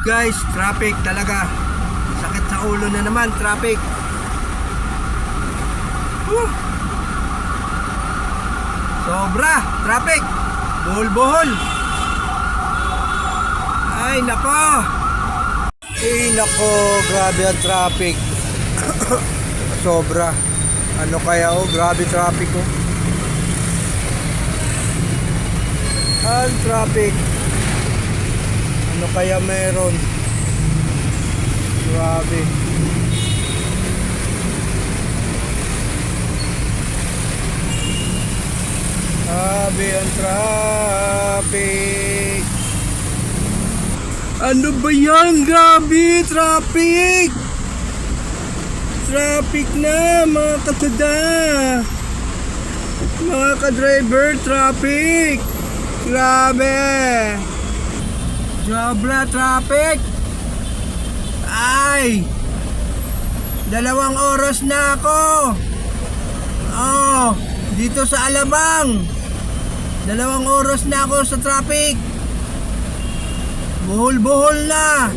Guys, traffic talaga. Sakit sa ulo na naman, traffic. Sobra, traffic. Buhol-buhol. Ay, nako. Ay, nako, grabe ang traffic. Sobra. Ano kaya grabe traffic Ang traffic. Ano kaya meron? Grabe. Grabe ang traffic. Ano ba yan? Grabe, traffic. Traffic na, mga katada. Mga ka-driver, traffic. Grabe. Sobra traffic. Ay, 2 oras na ako. Dito sa Alabang. 2 oras na ako sa traffic. Buhol-buhol na.